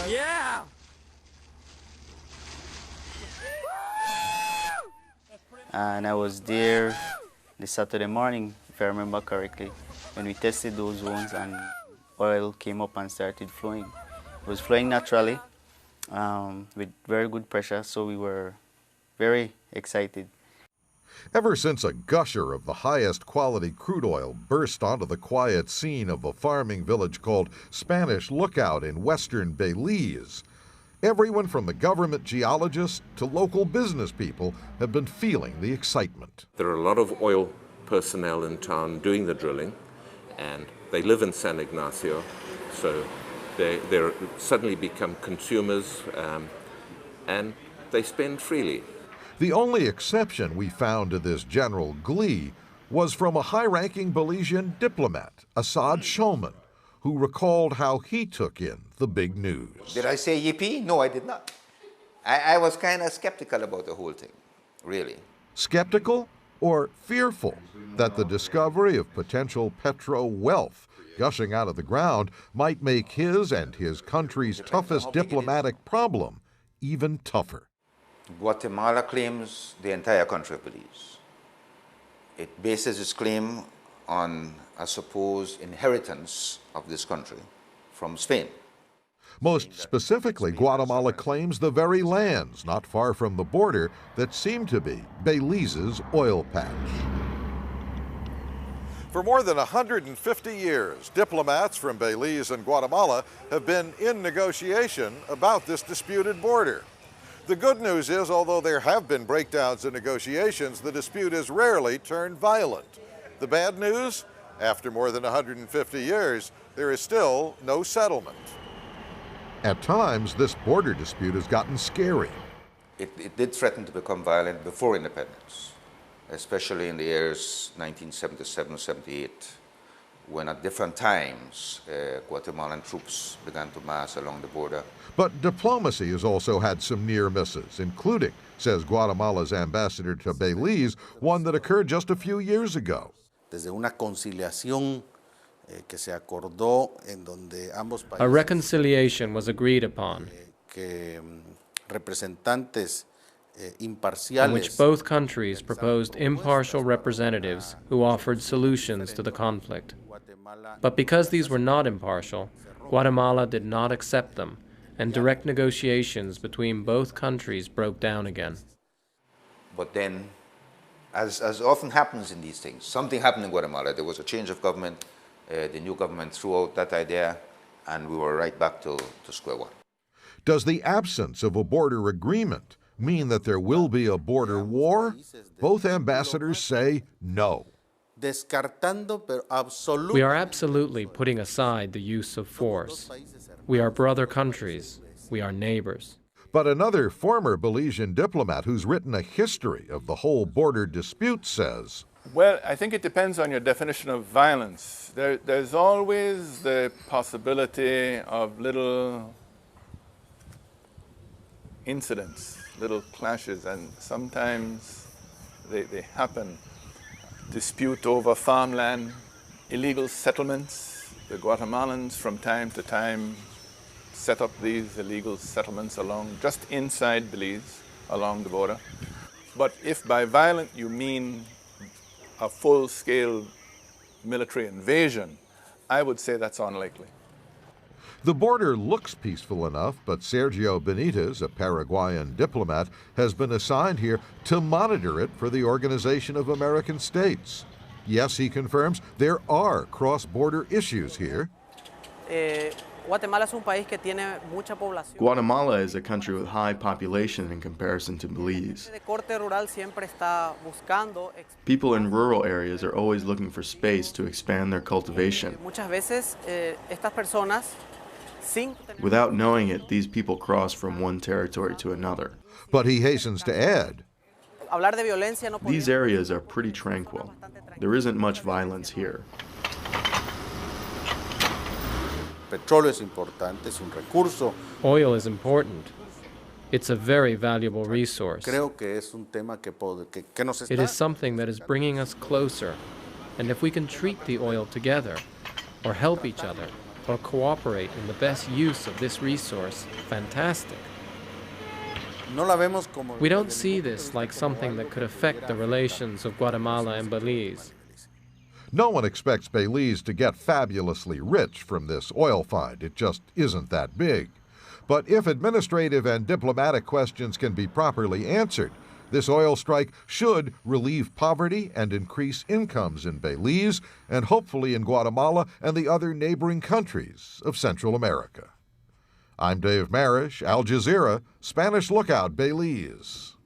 Yeah! And I was there this Saturday morning, if I remember correctly, when we tested those zones and oil came up and started flowing. It was flowing naturally with very good pressure, so we were very excited. Ever since a gusher of the highest quality crude oil burst onto the quiet scene of a farming village called Spanish Lookout in western Belize, everyone from the government geologists to local business people have been feeling the excitement. There are a lot of oil personnel in town doing the drilling, and they live in San Ignacio, so they're suddenly become consumers, and they spend freely. The only exception we found to this general glee was from a high-ranking Belizean diplomat, Assad Shulman, who recalled how he took in the big news. Did I say yippee? No, I did not. I was kind of skeptical about the whole thing, really. Skeptical or fearful that the discovery of potential petro wealth gushing out of the ground might make his and his country's toughest diplomatic problem even tougher. Guatemala claims the entire country of Belize. It bases its claim on a supposed inheritance of this country from Spain. Most specifically, Guatemala claims the very lands not far from the border that seem to be Belize's oil patch. For more than 150 years, diplomats from Belize and Guatemala have been in negotiation about this disputed border. The good news is, although there have been breakdowns in negotiations, the dispute has rarely turned violent. The bad news? After more than 150 years, there is still no settlement. At times, this border dispute has gotten scary. It did threaten to become violent before independence, especially in the years 1977-78, when at different times Guatemalan troops began to mass along the border. But diplomacy has also had some near misses, including, says Guatemala's ambassador to Belize, one that occurred just a few years ago. A reconciliation was agreed upon, in which both countries proposed impartial representatives who offered solutions to the conflict. But because these were not impartial, Guatemala did not accept them, and direct negotiations between both countries broke down again. But then, as often happens in these things, something happened in Guatemala. There was a change of government. The new government threw out that idea, and we were right back to square one. Does the absence of a border agreement mean that there will be a border war? Both ambassadors say no. We are absolutely putting aside the use of force. We are brother countries. We are neighbors. But another former Belizean diplomat who's written a history of the whole border dispute says, well, I think it depends on your definition of violence. There's always the possibility of little incidents, little clashes, and sometimes they happen. Dispute over farmland, illegal settlements. The Guatemalans from time to time set up these illegal settlements just inside Belize, along the border. But if by violent you mean a full-scale military invasion, I would say that's unlikely. The border looks peaceful enough, but Sergio Benitez, a Paraguayan diplomat, has been assigned here to monitor it for the Organization of American States. Yes, he confirms, there are cross-border issues here. Guatemala is a country with high population in comparison to Belize. People in rural areas are always looking for space to expand their cultivation. Without knowing it, these people cross from one territory to another. But he hastens to add, these areas are pretty tranquil. There isn't much violence here. Oil is important. It's a very valuable resource. It is something that is bringing us closer. And if we can treat the oil together, or help each other, or cooperate in the best use of this resource, fantastic. We don't see this like something that could affect the relations of Guatemala and Belize. No one expects Belize to get fabulously rich from this oil find. It just isn't that big. But if administrative and diplomatic questions can be properly answered, this oil strike should relieve poverty and increase incomes in Belize and hopefully in Guatemala and the other neighboring countries of Central America. I'm Dave Marish, Al Jazeera, Spanish Lookout, Belize.